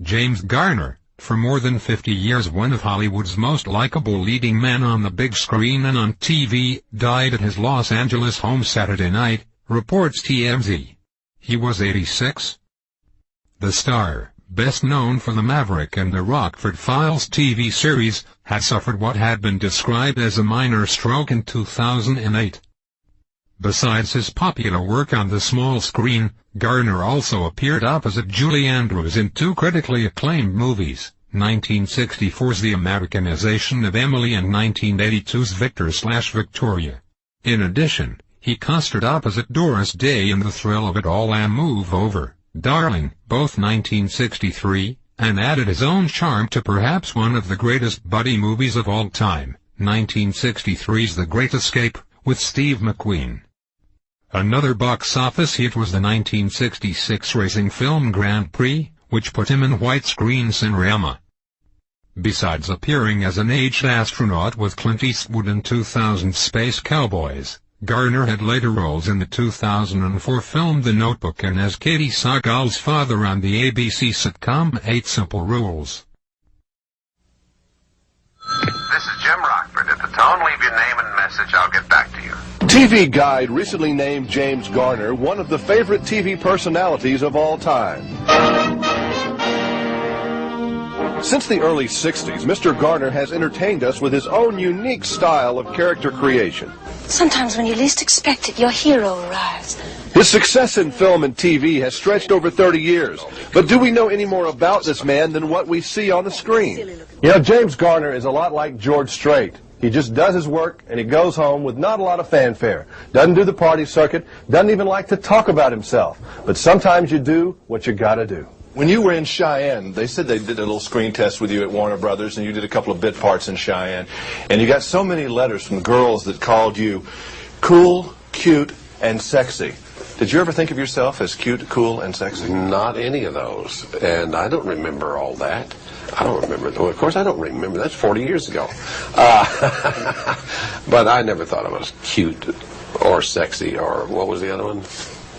James Garner, for more than 50 years one of Hollywood's most likable leading men on the big screen and on TV, died at his Los Angeles home Saturday night, reports TMZ. He was 86. The star, best known for the Maverick and the Rockford Files TV series, had suffered what had been described as a minor stroke in 2008. Besides his popular work on the small screen, Garner also appeared opposite Julie Andrews in two critically acclaimed movies, 1964's The Americanization of Emily and 1982's Victor/Victoria. In addition, he co-starred opposite Doris Day in The Thrill of It All and Move Over, Darling, both 1963, and added his own charm to perhaps one of the greatest buddy movies of all time, 1963's The Great Escape, with Steve McQueen. Another box office hit was the 1966 racing film Grand Prix, which put him in widescreen cinema. Besides appearing as an aged astronaut with Clint Eastwood in 2000's Space Cowboys, Garner had later roles in the 2004 film The Notebook and as Katie Sagal's father on the ABC sitcom 8 Simple Rules. This is Jim Rockford. At the tone, leave your name and message. I'll get back to you. TV Guide recently named James Garner one of the favorite TV personalities of all time. Since the early 60s, Mr. Garner has entertained us with his own unique style of character creation. Sometimes when you least expect it, your hero arrives. His success in film and TV has stretched over 30 years. But do we know any more about this man than what we see on the screen? You know, James Garner is a lot like George Strait. He just does his work and he goes home with not a lot of fanfare. Doesn't do the party circuit, doesn't even like to talk about himself. But sometimes you do what you gotta do. When you were in Cheyenne, they said they did a little screen test with you at Warner Brothers, and you did a couple of bit parts in Cheyenne. And you got so many letters from girls that called you cool, cute, and sexy. Did you ever think of yourself as cute, cool, and sexy? Not any of those. And I don't remember all that. I don't remember. Well, of course, I don't remember. That's 40 years ago. But I never thought I was cute or sexy or what was the other one?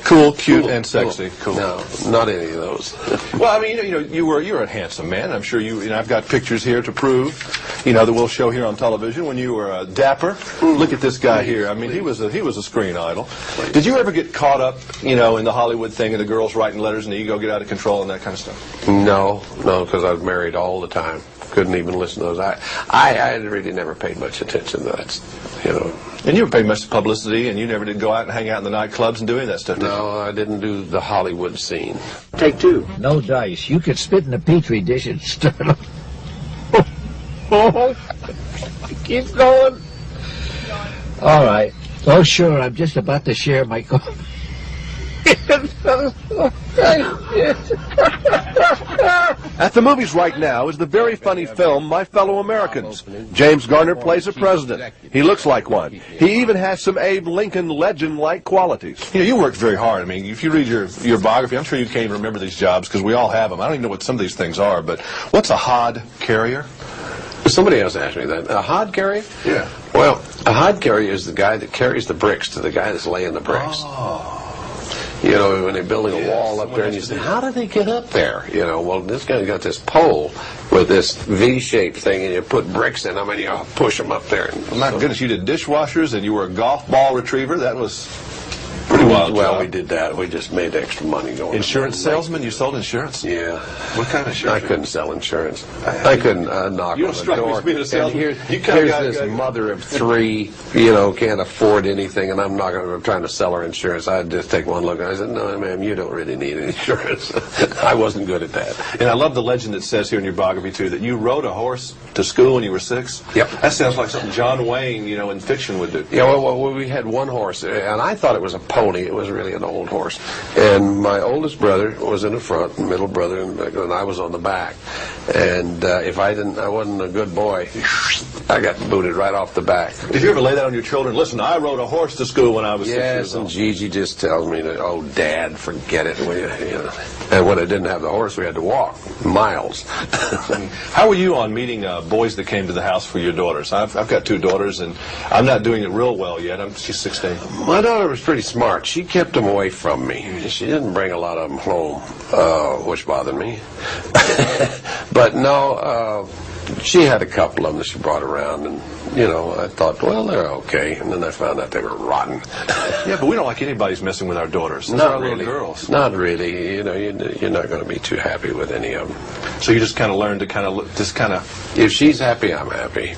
Cool, cute, and sexy. Cool. No, not any of those. Well, I mean, you're a handsome man. I'm sure you know, I've got pictures here to prove, that we'll show here on television when you were dapper. Look at this guy here. I mean, he was a screen idol. Did you ever get caught up, in the Hollywood thing of the girls writing letters and the ego get out of control and that kind of stuff? No, because I was married all the time. Couldn't even listen to those. I really never paid much attention to that, And you never paid much publicity, and you never did go out and hang out in the nightclubs and do any of that stuff, did you? No, I didn't do the Hollywood scene. Take two. No dice. You could spit in a petri dish and stir it up. Keep going. All right. Oh, sure. I'm just about to share my coffee. At the movies right now is the very funny film My Fellow Americans. James Garner plays a president. He looks like one. He even has some Abe Lincoln legend-like qualities. You worked very hard. I mean, if you read your biography, I'm sure you can't even remember these jobs because we all have them. I don't even know what some of these things are, but what's a hod carrier? Somebody else asked me that. A hod carrier? Yeah. Well, a hod carrier is the guy that carries the bricks to the guy that's laying the bricks. Oh. When they're building a wall up there, and you say, how did they get up there? Well, this guy's got this pole with this V-shaped thing, and you put bricks in them, and you push them up there. Well, my goodness, you did dishwashers, and you were a golf ball retriever. That was pretty wild. Well, we did that. We just made extra money going. Insurance salesman? You sold insurance? Yeah. What kind of insurance? I couldn't sell insurance. I couldn't knock on the door. Me as a here's this mother of three, can't afford anything, and I'm trying to sell her insurance. I'd just take one look, and I said, no, ma'am, you don't really need insurance. I wasn't good at that. And I love the legend that says here in your biography, too, that you rode a horse to school when you were 6? Yep. That sounds like something John Wayne, in fiction would do. Yeah, well, we had one horse, and I thought it was a pony. It was really an old horse. And my oldest brother was in the front, middle brother, and I was on the back. And if I wasn't a good boy, I got booted right off the back. Did you ever lay that on your children? Listen, I rode a horse to school when I was 6 years old. Yes, and Gigi just tells me, oh, Dad, forget it, will you? And when I didn't have the horse, we had to walk miles. How were you on meeting boys that came to the house for your daughters? I've got 2 daughters, and I'm not doing it real well yet. She's 16. My daughter was pretty smart. She kept them away from me. She didn't bring a lot of them home, which bothered me. But no, she had a couple of them that she brought around, and I thought, well, they're okay. And then I found out they were rotten. Yeah, but we don't like anybody's messing with our daughters. Those are our little girls. Not really. You're not going to be too happy with any of them. So you just kind of learned to just kind of. If she's happy, I'm happy.